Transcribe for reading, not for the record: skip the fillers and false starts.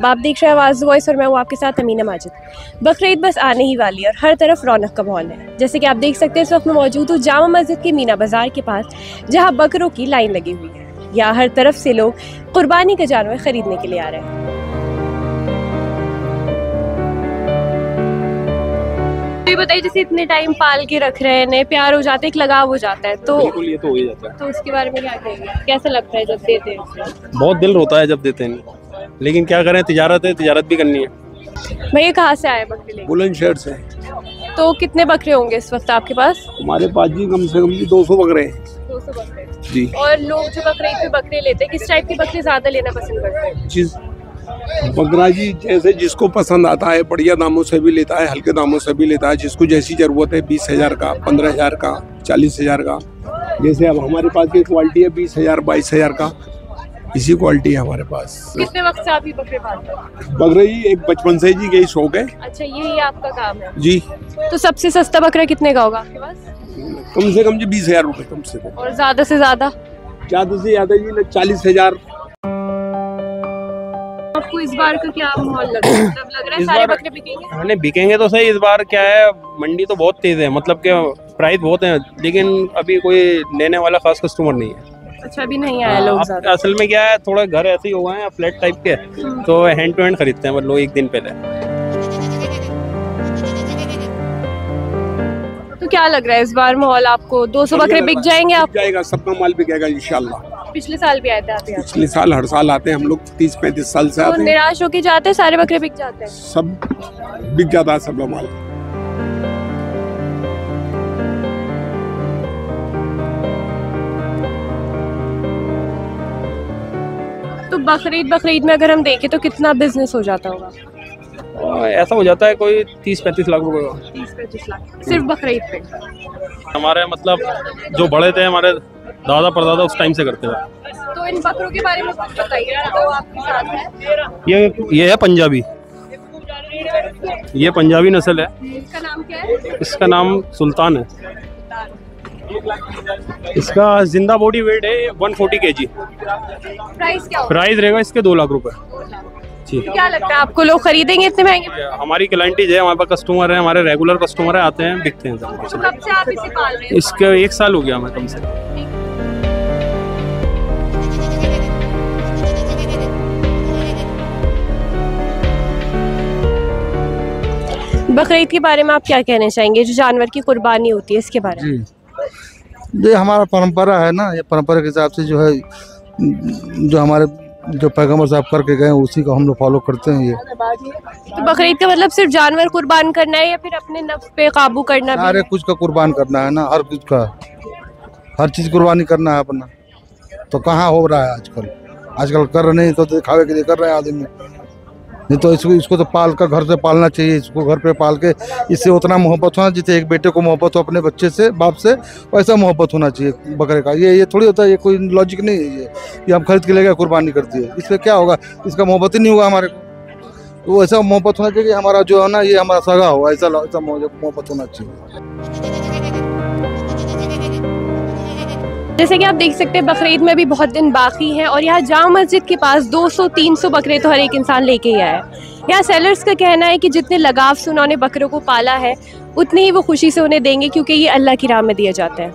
आप देख रहे हैं आवाज़ वॉइस और मैं हूँ आपके साथ अमीना माजिद। बकरीद बस आने ही वाली है और हर तरफ रौनक का माहौल है। जैसे कि आप देख सकते हैं इस वक्त मैं मौजूद हूँ जामा मस्जिद के मीना बाज़ार के पास, जहाँ बकरों की लाइन लगी हुई है। यहाँ हर तरफ से लोग कुर्बानी का जानवर खरीदने के लिए आ रहे हैं। ये बताइए, जैसे इतने टाइम पाल के रख रहे हैं, प्यार हो जाता है, एक लगाव हो जाता है, तो बिल्कुल ये तो हो ही जाता है। तो उसके बारे में क्या कहेंगे? कैसा लगता है जब देते हैं? बहुत दिल रोता है जब देते हैं, लेकिन क्या करें, तिजारत है, तिजारत भी करनी है। भैया कहाँ से आए बकरे लेके? बुलंदशहर से। तो कितने बकरे होंगे इस वक्त आपके पास? हमारे पास जी कम से कम 200 बकरे हैं। 200 बकरे जी। और लोग जो बकरीद पे बकरे लेते हैं, किस टाइप के बकरे ज्यादा लेना पसंद करते हैं? जिस बकरा जी जैसे जिसको पसंद आता है, बढ़िया दामों से भी लेता है, हल्के दामों से भी लेता है, जिसको जैसी जरूरत है, 20,000 का, 15,000 का, 40,000 का। जैसे अब हमारे पास की क्वालिटी है 20,000, 22,000 का, इसी क्वालिटी है हमारे पास। कितने वक्त से आप ये बकरे पालते हैं? बकरे जी एक बचपन से जी यही शौक है। अच्छा, यही आपका काम है जी। तो सबसे सस्ता बकरा कितने का होगा आपके पास? कम से कम जी 20,000 रुपए कम से कम। और ज्यादा से ज्यादा? ज्यादा से ज्यादा जी 40,000। आपको इस बार का क्या माहौल लग रहा है? मतलब लग रहा है सारे बकरे बिकेंगे? हाँ, बिकेंगे तो सही। इस बार क्या है, मंडी तो बहुत तेज है, मतलब कि प्राइस बहुत है, लेकिन अभी कोई लेने वाला खास कस्टमर नहीं है। अच्छा, अभी नहीं आया लोग ज्यादा। असल में क्या है, थोड़ा घर ऐसे ही हुआ है फ्लैट टाइप के, तो हैंड टू हैंड खरीदते हैं मतलब एक दिन पहले। तो क्या लग रहा है इस बार माहौल आपको? 200 बकरे बिक जाएंगे? आप जाएगा, सबका माल बिकेगा इंशाल्लाह। पिछले साल भी आए थे आप यहाँ? पिछले साल हर साल आते हैं हम लोग, 30-35 साल से तो आते हैं। निराश होके जाते हैं? सारे बकरे बिक जाते हैं? सब बिक जाता है, सब माल। तो बकरीद में अगर हम देखें तो कितना बिजनेस हो जाता होगा? ऐसा हो जाता है कोई 30-35 लाख रुपए का। 30-35 लाख सिर्फ बकरीद पे? हमारे मतलब जो बड़े थे, हमारे दादा परदादा उस टाइम से करते थे। तो इन बकरों के बारे में कुछ बताइए तो आपके साथ है। ये है पंजाबी, ये पंजाबी नस्ल है। इसका नाम क्या है? इसका नाम सुल्तान है। इसका जिंदा बॉडी वेट है 140 kg। प्राइस क्या होगा? प्राइस रहेगा इसके 2 लाख रुपए। जी। क्या लगता है आपको लोग खरीदेंगे इतने महंगे? हमारी क्लाइंटेज है, हमारे पास कस्टमर है, हमारे रेगुलर कस्टमर है, आते हैं, बिकते हैं। तो कब से आप इसे पाल रहे हैं? इसके 1 साल हो गया हमें कम से कम। बकरीद के बारे में आप क्या कहना चाहेंगे? जो जानवर की कुर्बानी होती है इसके बारे में? जी, ये हमारा परंपरा है ना, ये परंपरा के हिसाब से जो है, जो हमारे जो पैगंबर साहब करके गए उसी को हम लोग फॉलो करते हैं। ये तो बकरीद का मतलब सिर्फ जानवर कुर्बान करना है या फिर अपने नफ्स पे काबू करना भी? सारे कुछ का कुर्बान करना है ना, हर कुछ का, हर चीज कुर्बानी करना है अपना। तो कहाँ हो रहा है आजकल कर रहे नहीं, तो दिखावे के लिए कर रहे हैं आदमी। नहीं तो इसको तो पाल कर घर से पालना चाहिए, इसको घर पे पाल के इससे उतना मोहब्बत होना, जितने एक बेटे को मोहब्बत हो अपने बच्चे से, बाप से, वैसा मोहब्बत होना चाहिए बकरे का। ये थोड़ी होता है, ये कोई लॉजिक नहीं है ये हम खरीद के ले गए कुर्बानी कर दिए, इससे क्या होगा? इसका मोहब्बत ही नहीं होगा हमारे को। तो ऐसा मोहब्बत होना चाहिए, हमारा जो है ना, ये हमारा सगा हो, ऐसा मोहब्बत होना चाहिए। जैसे कि आप देख सकते हैं बकरीद में भी बहुत दिन बाकी हैं और यहाँ जामा मस्जिद के पास 200-300 बकरे तो हर एक इंसान लेके ही आया है। यहाँ सेलर्स का कहना है कि जितने लगाव से उन्होंने बकरों को पाला है, उतनी ही वो खुशी से उन्हें देंगे, क्योंकि ये अल्लाह की राह में दिया जाता है।